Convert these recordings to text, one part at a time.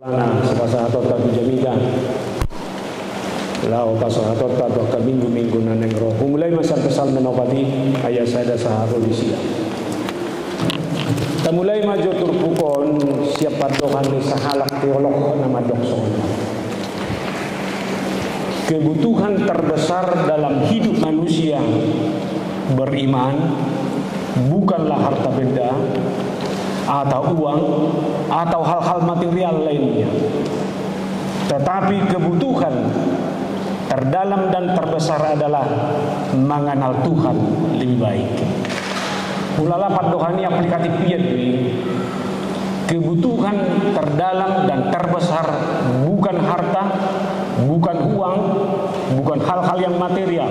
Lana sepasahatot katu jamiga lao pasahatot katu minggu-minggu naneng roh mulai masa pesal menopati ayah saya dasar polisia kita mulai maju turpukon siapa dohan di sahalak teolog nama dokson. Kebutuhan terbesar dalam hidup manusia beriman bukanlah harta benda atau uang atau hal-hal material lainnya, tetapi kebutuhan terdalam dan terbesar adalah mengenal Tuhan lebih baik. Ulala padohani aplikatif piat. Kebutuhan terdalam dan terbesar bukan harta, bukan uang, bukan hal-hal yang material,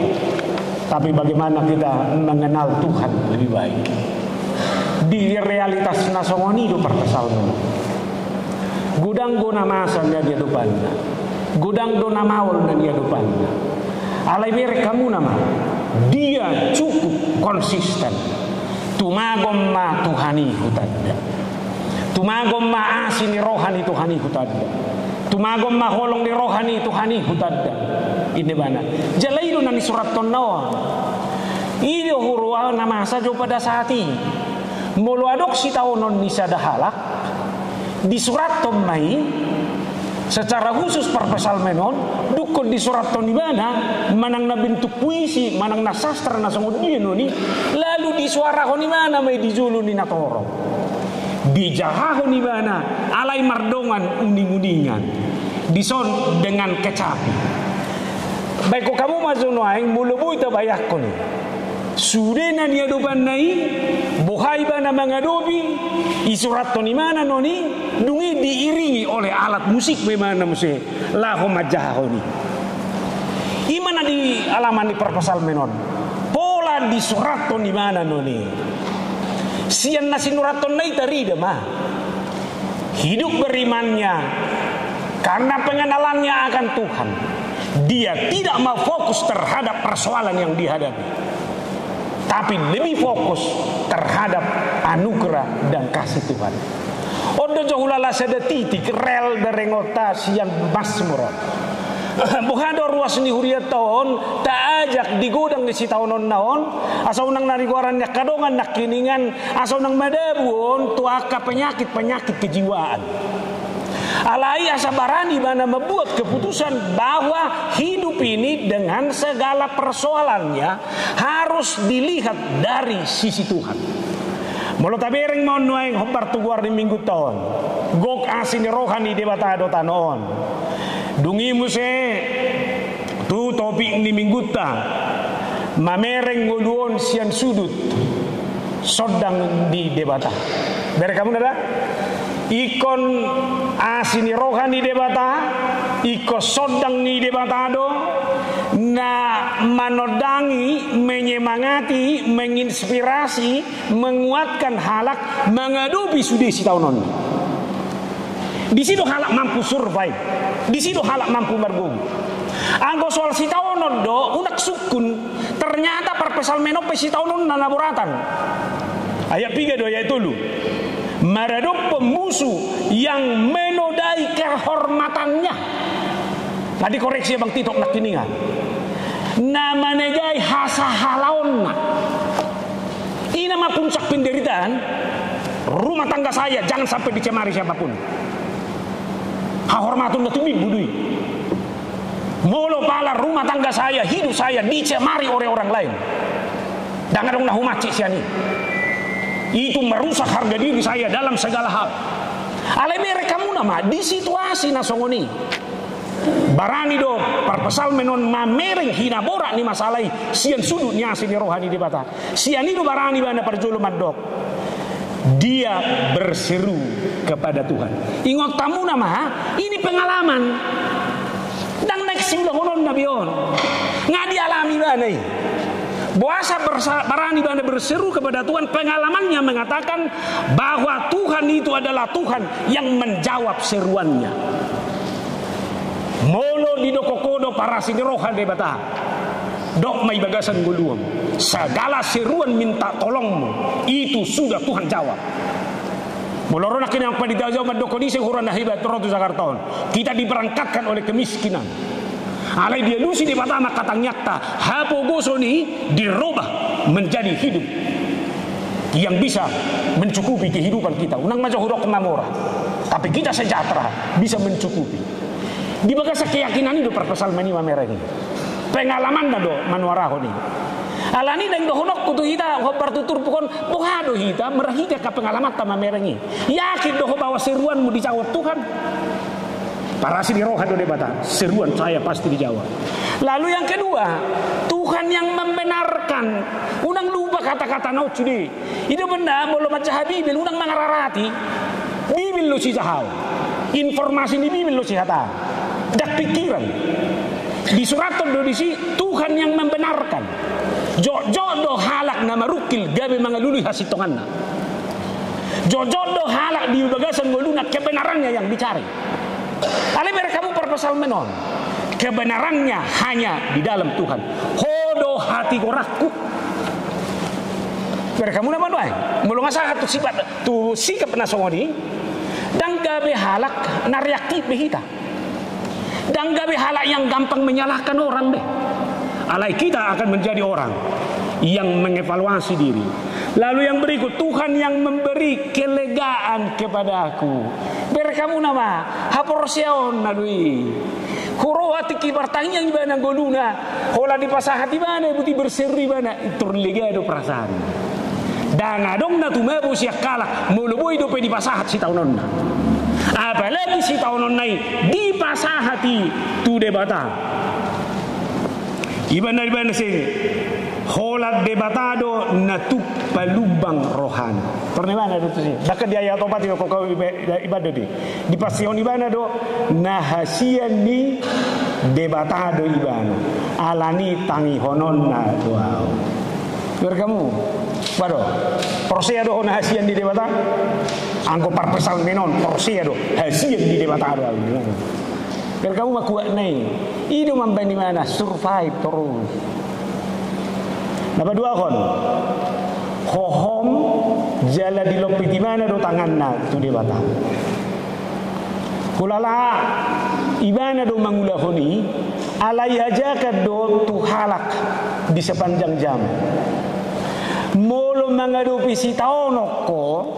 tapi bagaimana kita mengenal Tuhan lebih baik. Di realitas nasongoni itu perpesalmu. Gudang guna masa dia depannya, gudang dona maul dan dia depannya. Alai mere kamu nama, dia cukup konsisten. Tumagom ma Tuhani hutanda, tumagom ma asini rohani Tuhani hutanda, tumagom ma holong di rohani Tuhani hutanda. Ini mana? Jalairu nani surat tonawa. Ini hurua nama saja pada saat ini. Mulu adok si taonon nisa dahalak di surat tomai secara khusus perpesal menon dukun di surat ton di mana manang na bentuk puisi manang na sastra na sangudin ni lalu di suara ho ni mana may di julu ni natoro di jahaho ni mana alai mardongan uning-uningan dison dengan kecapi baik ko kamu mazuno aing mulubuy tabayak ko ni sudah na niya doban nai buhay ba na mga dobi isurat to ni mana noni dungi diiringi oleh alat musik bagaimana musik laho majaho ni imana di alaman di perpasal menon pola di surat to ni mana noni sian na sinurat to nai tarida mah hidup berimannya karena pengenalannya akan Tuhan dia tidak mau fokus terhadap persoalan yang dihadapi tapi lebih fokus terhadap anugerah dan kasih Tuhan. Odo johulala sada titik rel derengota siang masmurot. Buhado ruas ni huriaton ta ajak di gudang di sitaonon naon asau nang nariguarannya kadongan nak kiningan asau nang madabuon tuaka penyakit kejiwaan. Alai asabarani mana membuat keputusan bahwa hidup ini dengan segala persoalannya harus dilihat dari sisi Tuhan. Mulut tabereng mau nuaing hopar tuguar di minggu tahun. Gok asin rohani debatado tanon. Dungi muse tu topik di minggu ta. Mamereng nguluon sian sudut sodang di debata. Bere kamu nada? Ikon asini rohani debata, iko sodang ni debatado, na manodangi, menyemangati, menginspirasi, menguatkan halak, mengadupi sudesi tahunan. Di situ halak mampu survive, di situ halak mampu bergum. Anggo soal si tahunan do, unak sukun, ternyata perpesal menope si tahunan na laboratan. Ayat 3 do ayat dulu. Meredup pemusuh yang menodai kehormatannya. Tadi koreksi Bang Tito nak kiningan. Nama negai hasahalaon. Ini nama puncak penderitaan rumah tangga saya jangan sampai dicemari siapapun. Hahormatun na tumi budui. Molo pala rumah tangga saya, hidup saya dicemari oleh orang lain. Jangan dong nahumaci siani. Itu merusak harga diri saya dalam segala hal. Alai mere kamu nama di situasi nasongoni. Barani do perpesal menon mamereng hinabora ni masalai sian sudut nya sini rohani di bata. Sian itu barani bana perjuluman dok. Dia berseru kepada Tuhan. Ingat tamu nama ini pengalaman. Dan next simlah honon nabion. Ngadi alami bana ini. Puasa barani bana berseru kepada Tuhan, pengalamannya mengatakan bahwa Tuhan itu adalah Tuhan yang menjawab seruannya. Molo di dokokodo para sinerohan debata. Dok mai bagasan guluam. Segala seruan minta tolongmu itu sudah Tuhan jawab. Molorona kini yang padita jauh madokoni sehurang nahibat rotu Jakarta. Kita diberangkatkan oleh kemiskinan. Alai dia lusi di pertama kata nyata hapo goso ni dirubah menjadi hidup yang bisa mencukupi kehidupan kita. Unang majo hurok mamora. Tapi kita sejahtera bisa mencukupi. Di bagasa keyakinan itu perpesal meni mamereng. Pengalaman do manuaraho ni. Alani dan dohonok kutu hita hobar tutur pukon bohado hita merahita ka pengalaman ta mamerengi. Yakin doho bahwa seruanmu dijawab Tuhan. Parasi di roha do debata, seruan saya pasti dijawab. Lalu yang kedua, Tuhan yang membenarkan. Unang lupa kata-kata no cudi. Itu benar belum baca Bibil unang mangararati. Bibil lu si jahau. Informasi di Bibil lu si hata. Dak pikiran. Di surat do disi Tuhan yang membenarkan. Jodoh halak nama rukil gabe mangalului hasitonganna. Jodoh halak di bagasan ngoluna kebenarannya yang dicari. Ale mereka kamu perpesal menon. Kebenarannya hanya di dalam Tuhan. Hodo hati korakku. Mereka kamu nama doai. Mulu ngasa tu sifat tu sikap nasongoni. Dan gabe halak nariakti behita. Dan gabe halak yang gampang menyalahkan orang deh. Alai kita akan menjadi orang yang mengevaluasi diri. Lalu yang berikut, Tuhan yang memberi kelegaan kepada aku. Berkamu nama haporseon nadui. Huro hati kibartanya ibana goluna. Hola di pasahati mana buti berseri bana itu lega do perasaan. Dan adong na tumebu siak kalah muluboi do pe di pasahat si taunonna. Apalagi si taunonnai di pasahati tu debata. Ibana sini holat debatado natuk palubang rohan. Tornemana do tu sih. Dekat dia ayat opat ko kau ibadah di pasion ibana do nahasian ni debatado ibana. Alani tangi hononna wow. Berkamu. Bado. Proseado nahasian di debata. Angko parpesal menon proseado hasian di debatado. Biar kamu mah kuat nih. Itu mampai di mana survive terus. Nomor dua kon. Hohom jala di lopi di mana do tanganna tu dia bata. Kulala ibana do mangulahoni alai aja do tu halak di sepanjang jam. Molo mangadupi si taonoko,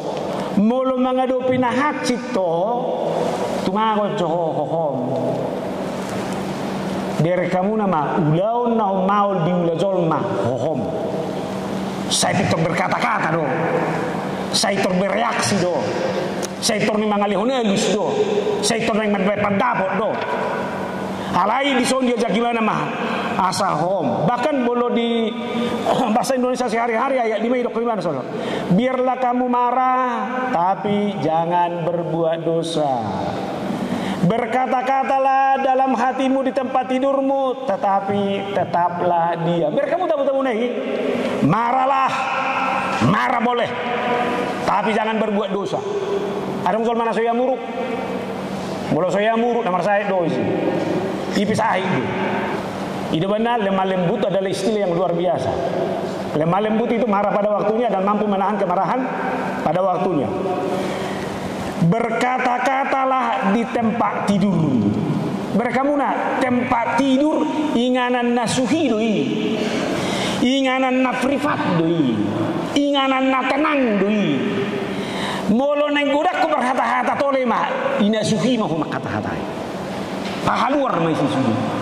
molo mangadupi nahat cito. Tungago hohom. Dari kamu nama ulau nau maul di ulajol ma hohom. Saya itu berkata-kata do. Saya itu bereaksi do. Saya itu mangalihonelus do. Saya itu mendapat do. Alai di son dia gimana mah asa hom. Bahkan bolo di bahasa Indonesia sehari-hari ayat 5 itu gimana sono. Biarlah kamu marah tapi jangan berbuat dosa. Berkata-katalah dalam hatimu di tempat tidurmu, tetapi tetaplah diam. Biar kamu tahu-tahu nih, marahlah, marah boleh, tapi jangan berbuat dosa. Ada musuh mana saya muruk, boleh saya muruk, nomor saya dosi, dipisah itu. Itu benar, lemah lembut adalah istilah yang luar biasa. Lemah lembut itu marah pada waktunya dan mampu menahan kemarahan pada waktunya. Berkata-katalah di tempat tidur. Berkamuna tempat tidur inganan nasuhi doi. Inganan na privat doi. Inganan na tenang doi. Molo neng godak ko berhata-hata tole ma inasuhi mah makata-hata. Pahaluar mai sisudu.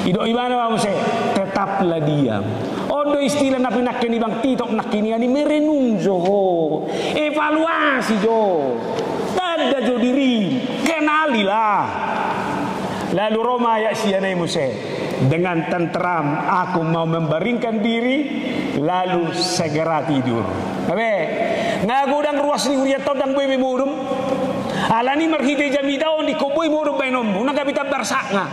Ido ibana wa muse tetaplah diam. Odo istilah na pinakini bang titok nakini ani merenung jo. Evaluasi jo. Tanda jo diri. Kenalilah. Lalu Roma ya sianai muse. Dengan tenteram aku mau membaringkan diri lalu segera tidur. Abe, ngagudang ruas ni uriat todang boy memurum. Alani marhite jamidao di koboy murum bainom. Nagabita barsak nga.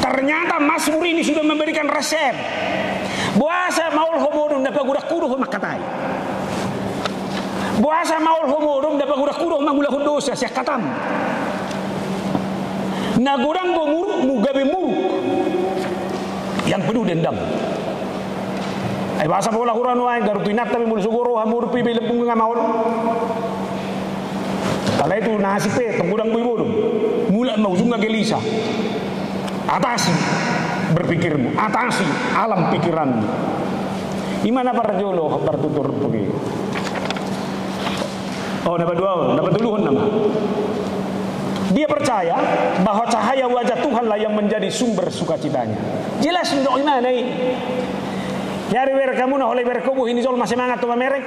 Ternyata Mazmur ini sudah memberikan resep. Buasa maul homodum dapat gudak kuduh makatai. Buasa maul homodum dapat gudak kuduh mangulah dosa sia katam. Nagurang bomuruk mugabe muruk yang penuh dendam. Ay basa po lahuran wain garutinat tapi mulu suguro hamur pi bilebung ngamaon. Kala itu nasipe tengudang bui bodong. Mula mau sunga gelisa. Atasi berpikirmu, atasi alam pikiranmu. Imana para jolo bertutur pergi. Oh, dapat duluhun nama. Dia percaya bahwa cahaya wajah Tuhanlah yang menjadi sumber sukacitanya. Jelas untuk gimana ini? Yari ber kamu na oleh berkubu ini sol masih mangat tu merek.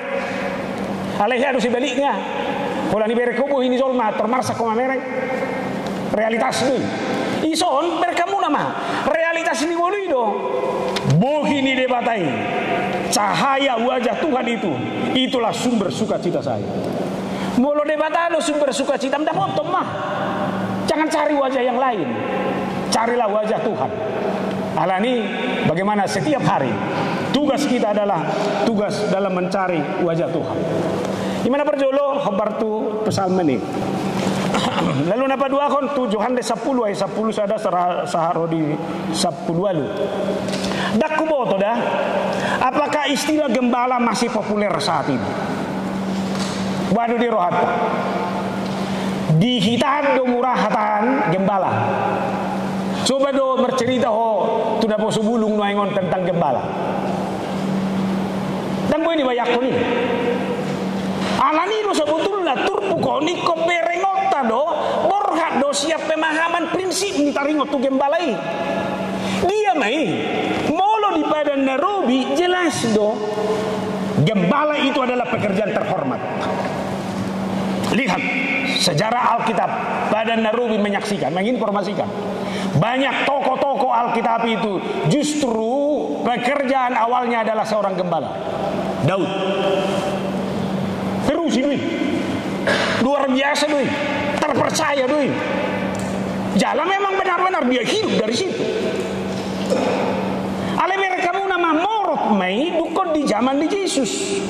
Alih harus sebaliknya. Kalau ni berkubu ini sol mah termarsa koma merek. Realitas ni. Ison berkamu nama. Realitas ini bolido. Bohi ni debatai. Cahaya wajah Tuhan itulah sumber sukacita saya. Molo debatado sumber sukacita ndak potong mah. Jangan cari wajah yang lain. Carilah wajah Tuhan. Alani bagaimana setiap hari tugas kita adalah tugas dalam mencari wajah Tuhan. Gimana perjolo khobar tu pesalm ini. Lalu napa dua kon 7 Yohanes 10 ayat 10 sada saharo di 10 lalu. Dak kuboto dah. Apakah istilah gembala masih populer saat ini? Waduh di rohata. Di hitaan do murah hataan gembala. Coba do bercerita tu dapo subulung nuangon tentang gembala. Dan boleh dibayak ko ni. Alani do sebetulnya turpukoni ko perengota do borhat do siap pemahaman prinsip ni taringot tu gembalai. Dia mai molo di Badan Nairobi jelas do gembala itu adalah pekerjaan terhormat. Lihat sejarah Alkitab, Badan Nairobi menyaksikan, menginformasikan banyak tokoh-tokoh Alkitab itu justru pekerjaan awalnya adalah seorang gembala. Daud terus ini luar biasa doi, terpercaya doi. Jalan memang benar-benar dia hidup dari situ. Ale mereka nama morot mai bukan di zaman di Yesus.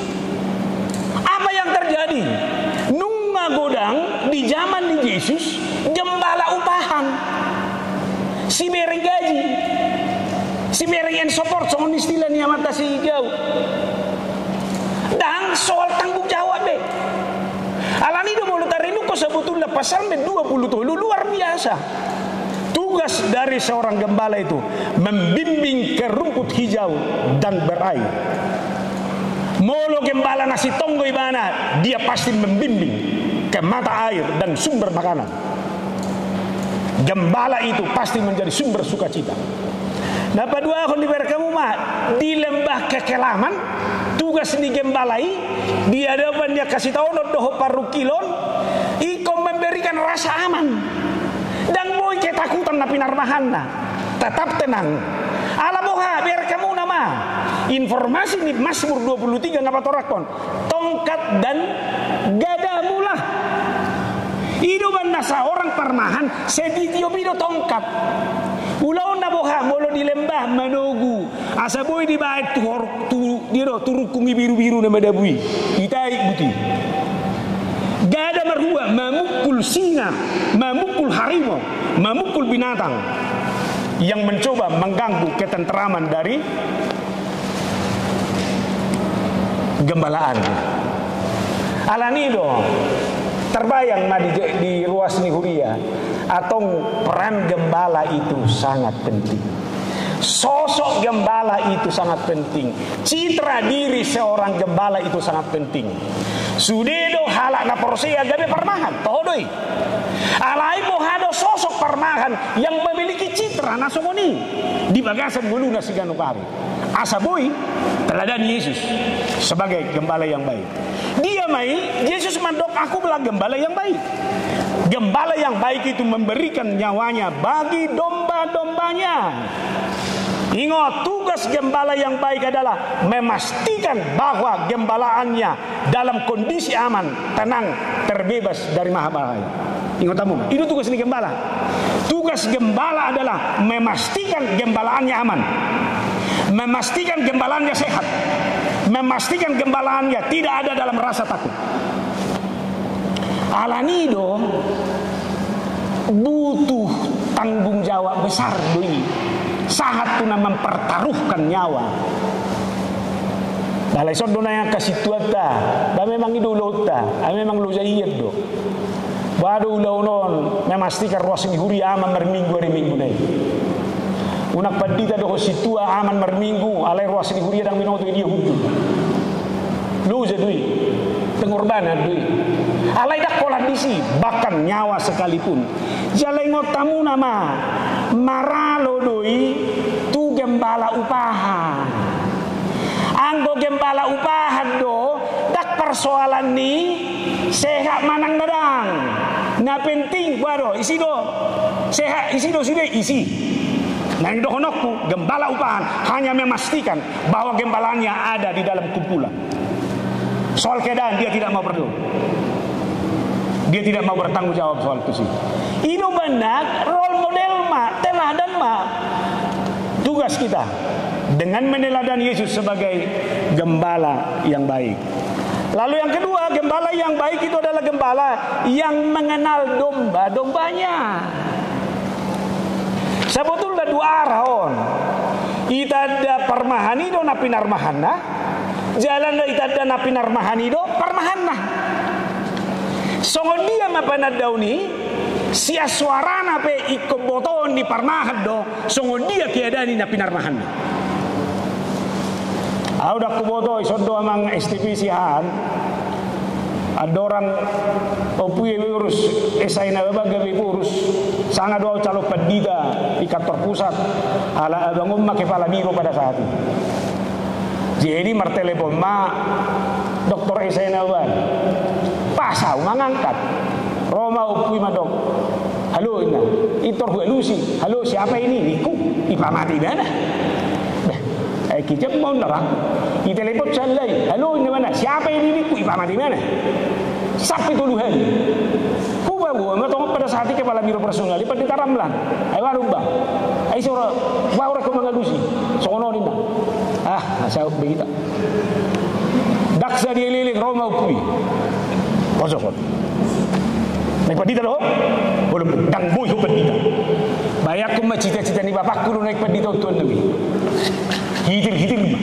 Apa yang terjadi? Nunga godang di zaman di Yesus gembala upahan. Si mereng gaji. Si mereng en support soal istilah ni amat si hijau. Dan soal tanggung jawab deh. Alani do mulut tarinu ko sebetulnya pasal 20 tuh luar biasa. Tugas dari seorang gembala itu membimbing ke rumput hijau dan berair. Molo gembala nasi tonggo ibana, dia pasti membimbing ke mata air dan sumber makanan. Gembala itu pasti menjadi sumber sukacita. Nah, padua akon di berkamu mah di lembah kekelaman tugas di gembalai dia depan dia kasih tahu doh parukilon iko memberikan rasa aman dan boy ketakutan na pinarmahanna tetap tenang ala boha biar kamu nama informasi di Mazmur 23 ngapa torakon tongkat dan gadamulah hidupan nasa orang permahan seditio bido tongkat ulau na boha molo di lembah manogu asa boy di bait turukungi biru-biru na madabui itai buti gada marhua memukul singa memukul harimau memukul binatang yang mencoba mengganggu ketenteraman dari gembalaan. Alanido terbayang di ruas Nihuria atau peran gembala itu sangat penting. Sosok gembala itu sangat penting. Citra diri seorang gembala itu sangat penting. Sudedo halak na porsia gabe permahan tohodoi. Alai bohado sosok permahan yang memiliki citra nasomoni di bagasan guluna siganukari. Asaboi teladan Yesus sebagai gembala yang baik. Dia mai Yesus mandok aku belah gembala yang baik. Gembala yang baik itu memberikan nyawanya bagi domba-dombanya. Ingat, tugas gembala yang baik adalah memastikan bahwa gembalaannya dalam kondisi aman, tenang, terbebas dari mahabahaya. Ingat tamu, itu tugas ini gembala. Tugas gembala adalah memastikan gembalaannya aman, memastikan gembalaannya sehat, memastikan gembalaannya tidak ada dalam rasa takut. Alanido butuh tanggung jawab besar doi. Saat tuna mempertaruhkan nyawa. Balai sondo na yang kasih tuata, ba memang idolo ta, memang lo jahiyat do. Baru ulau non, memastikan ruas ini huri aman berminggu hari minggu nai. Unak padita do situa aman berminggu, alai ruas ini huri adang minoto dia hukum. Lo jadui, tengorbanan dui. Alai dak kolat disi, bahkan nyawa sekalipun. Jalengot tamu nama maralo dui, tu gembala upahan. Anggo gembala upahan do, dak persoalan ni sehat manang dadang. Na penting baru isi do sehat isi do sudah isi. Nah ini dohonokku gembala upahan hanya memastikan bahwa gembalanya ada di dalam kumpulan. Soal keadaan dia tidak mau berdoa. Dia tidak mau bertanggung jawab soal itu sih. Itu benar role model ma, teladan ma. Tugas kita dengan meneladan Yesus sebagai gembala yang baik. Lalu yang kedua, gembala yang baik itu adalah gembala yang mengenal domba-dombanya. Sebetulnya dua arah on. Ita ada permahani do napi narmahana. Jalan do ita ada napi narmahani do permahana. Songo dia mapanad daw ni sia suara nape ikoboton di parmahan do. Songo dia tiada ni napi narmahana. Udah kuboto isodo amang STP sihan. Ada orang opui urus esai na gabi urus sangat doa calo pedida di kantor pusat ala abang umma kepala biro pada saat itu. Jadi martelepon ma dokter esai na pasau mangangkat Roma opui ma dok. Halo ina, itor gue Lucy. Halo siapa ini? Iku ipamati mana? Kita mau nerang, kita telepon salai. Halo, ini mana? Siapa ini? Ku ipamati mana? Sampai tuluhan. Ku bawa, matong pada saat itu kepala biro personal, ipat ditaramlan. Ayo warumba. Ayo sora, wawra ko mangalusi. Sono nina. Saya begitu. Daksa dia liling Roma ukui. Kosong. Naik pedita doh? Belum. Dang boy ko pedita. Bayak ko macita-cita ni bapakku naik pedita tuan nabi. Hidir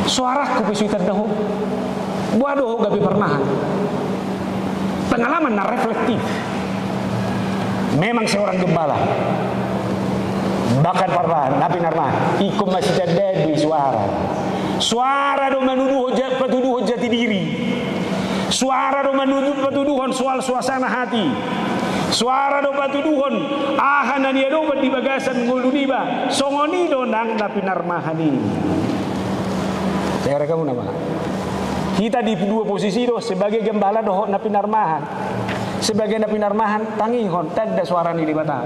suaraku besuitan dahu waduh gabi permahan pengalaman na reflektif memang seorang gembala bahkan permahan napi narmahan ikum masih ada di suara do menuduh petuduh jati diri suara do menuduh petuduhan soal suasana hati suara do patuduhon ahana dia do di bagasan nguluniba songoni do nang napi narmahani. Saya rekamu nama. Kita di dua posisi do sebagai gembala do napi narmahan. Sebagai napi narmahan tangihon tanda suara ni di bata.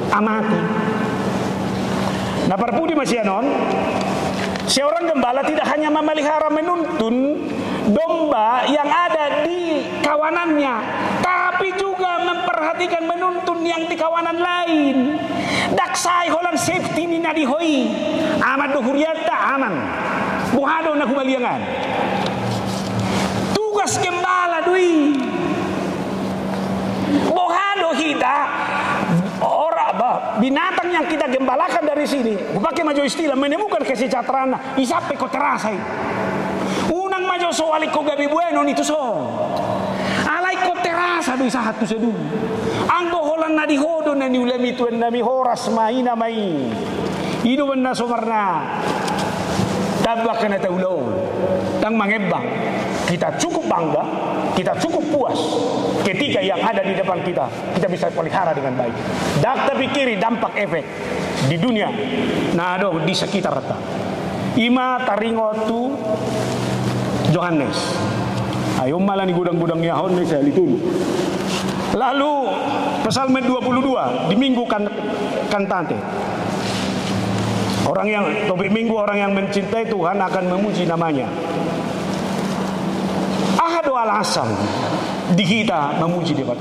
Amati. Nah perpudi masih anon. Seorang gembala tidak hanya memelihara menuntun domba yang ada di kawanannya, tapi juga memperhatikan menuntun yang di kawanan lain. Daksai holang safety ni nadihoi. Amat dohuriata aman. Buhado na kumaliangan. Tugas gembala dui. Buhado kita binatang yang kita gembalakan dari sini. Pakai maju istilah menemukan kesejahteraan. Isape ko terasai. Unang majo soali ko gabi bueno nito so. Alay ko terasa do isa hatu sedu. Anggo holan na dihodo na ni ulami tuen nami horas maina mai. Ido na somarna. Tabak na taulaw. Tang mangebang. Kita cukup bangga, kita cukup puas ketika yang ada di depan kita bisa pelihara dengan baik. Dak pikiri dampak efek di dunia. Nah, dong di sekitar kita. Ima taringo tu Johannes. Ayo malah di gudang-gudang Yahon saya litun. Lalu Psalm 22 di minggu kantante. Orang yang topik minggu orang yang mencintai Tuhan akan memuji namanya. Ada alasan di kita memuji dia.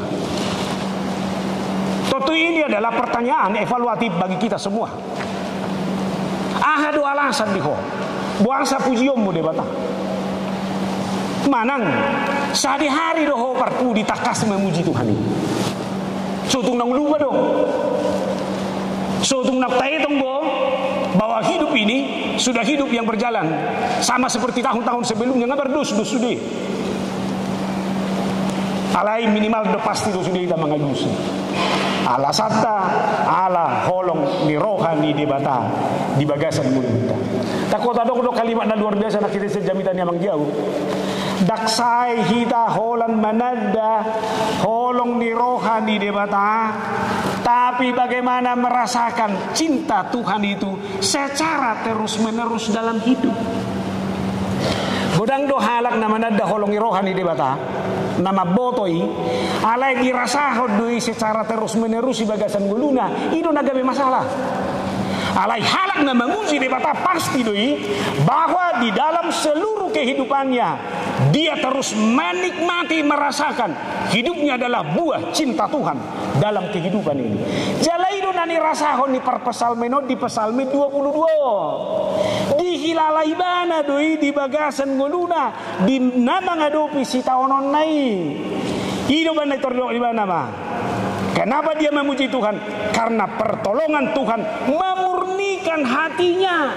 Tentu ini adalah pertanyaan evaluatif bagi kita semua. Ada alasan di ho. Buangsa pujiommu dia bata. Manang sehari-hari doh perpu ditakas memuji Tuhan ini. Sotung nang lupa dong. Sotung nak tahu tonggo bahwa hidup ini sudah hidup yang berjalan sama seperti tahun-tahun sebelumnya, ngabar dus sudi. Alai minimal do pasti do sudi kita mengadus. Ala satta ala holong ni rohani di bata di bagasan mulita. Takut ada kalimat na luar biasa nak kita sejamitan yang jauh. Daksai hita holan manada holong ni rohani di bata. Tapi bagaimana merasakan cinta Tuhan itu secara terus-menerus dalam hidup. Godang do halak na manada holong ni rohani di bata. Nama botoi alai dirasahod doi secara terus menerus di bagasan guluna itu nagabe masalah. Alai halak na menguji debata pasti doi bahwa di dalam seluruh kehidupannya dia terus menikmati merasakan hidupnya adalah buah cinta Tuhan dalam kehidupan ini. Jalaido nani rasahon ni perpesalmeno di pesalme 22. Di hilalai bana doi di bagasan guluna di nama ngadopi si taonon nai. Hidup bana tordok di mana mah? Kenapa dia memuji Tuhan? Karena pertolongan Tuhan memurnikan hatinya.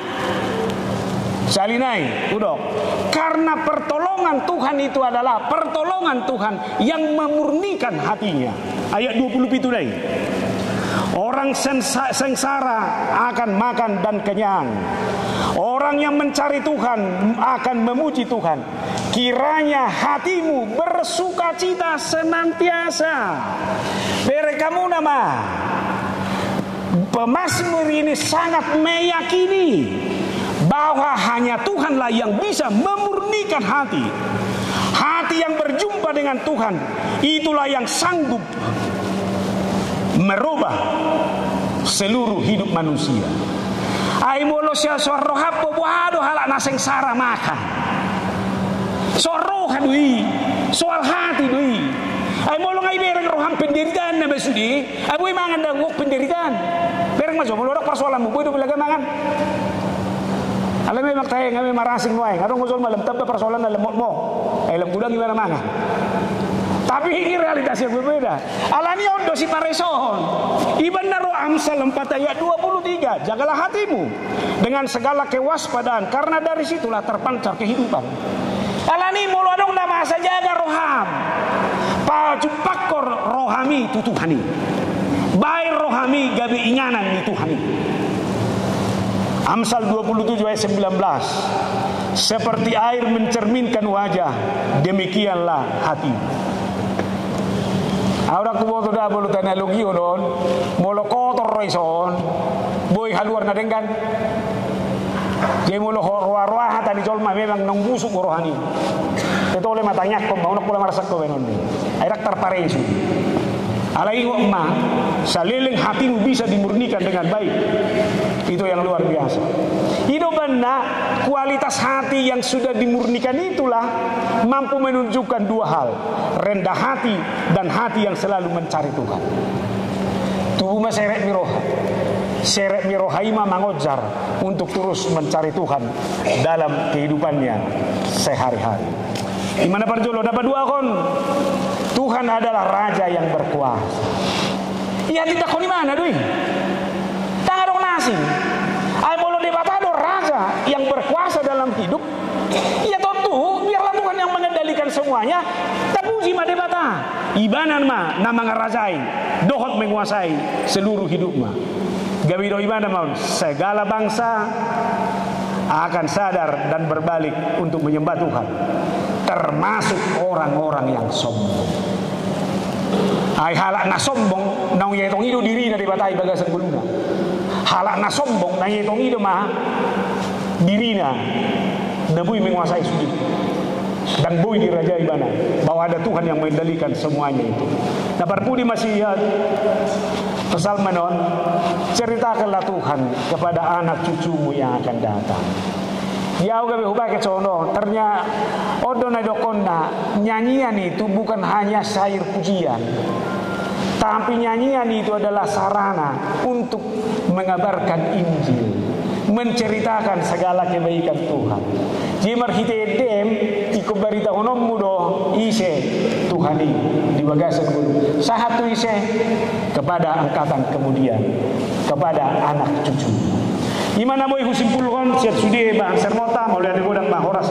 Salinai, udok. Karena pertolongan Tuhan itu adalah pertolongan Tuhan yang memurnikan hatinya. Ayat 20 itu deh. Orang sengsara akan makan dan kenyang. Orang yang mencari Tuhan akan memuji Tuhan. Kiranya hatimu bersukacita senantiasa. Berekamu nama. Pemazmur ini sangat meyakini bahwa hanya Tuhanlah yang bisa memurnikan hati. Hati yang berjumpa dengan Tuhan, itulah yang sanggup merubah seluruh hidup manusia. Ai molo sia sorroha boboado halak na sengsara makan. Sorroha dui, soal hati dui. Ai molo ngai bereng roham penderitaan na besudi, abui mangan danguk penderitaan. Bereng majo molo dok persoalan mu bodo belaga mangan. Alam memang tayo ngami marasing mo ay, ngarong ngusol malam tabda persoalan na lemot mo. Ay lam gudang gimana mangan. Tapi ini realitas yang berbeda. Alani ondo si paresohon. Iban naro Amsal 4 ayat 23. Jagalah hatimu dengan segala kewaspadaan, karena dari situlah terpancar kehidupan. Alani mulu adong nama sajaga roham. Pajupakor rohami tutuhani. Baik rohami gabi inganan ni Tuhani. Amsal 27 ayat 19. Seperti air mencerminkan wajah, demikianlah hati. Ahora kubo to da bolu teknologi onon, molo kotor roison, boy haluar na dengkan. Jadi molo roa-roa tadi jolma memang nang busuk rohani. Tetole matanya ko mau nak pula marasak ko benon. Airak terparesu. Alai ma saliling hatimu bisa dimurnikan dengan baik. Itu yang luar biasa. Hidup benda kualitas hati yang sudah dimurnikan itulah mampu menunjukkan dua hal, rendah hati dan hati yang selalu mencari Tuhan. Tubuh seret miroha, seret mirohaima mangojar untuk terus mencari Tuhan dalam kehidupannya sehari-hari. Di mana perjolo dapat dua kon, Tuhan adalah Raja yang berkuasa. Iya tidak kon di mana doi? Tangan dong nasi. Ay molo debatado Raja yang berkuasa dalam hidup. Ya tentu biarlah Tuhan yang mengendalikan semuanya. Tapuji ma debata. Ibanan ma nama ngarajai, dohot menguasai seluruh hidup ma. Gawido ibana mau segala bangsa akan sadar dan berbalik untuk menyembah Tuhan, termasuk orang-orang yang sombong. Ay halak na sombong nang yetong ido diri na debatai bagasan guluna. Halak na sombong nang yetong ido mah diri na nabui menguasai sudi. Dan bui dirajai bana bahwa ada Tuhan yang mengendalikan semuanya itu. Nah perpudi masih pasal menon, ceritakanlah Tuhan kepada anak cucumu yang akan datang. Ya gabe hubah ke cono, ternyata odona dokonna nyanyian itu bukan hanya syair pujian, tapi nyanyian itu adalah sarana untuk mengabarkan Injil, menceritakan segala kebaikan Tuhan. Jimar hite dem ikut berita honom mudo ise Tuhani di bagasan gulu. Sahatu ise kepada angkatan kemudian, kepada anak cucu. Imana boy husimpulkan siat sudi bahan sermota mau lihat godang bahoras.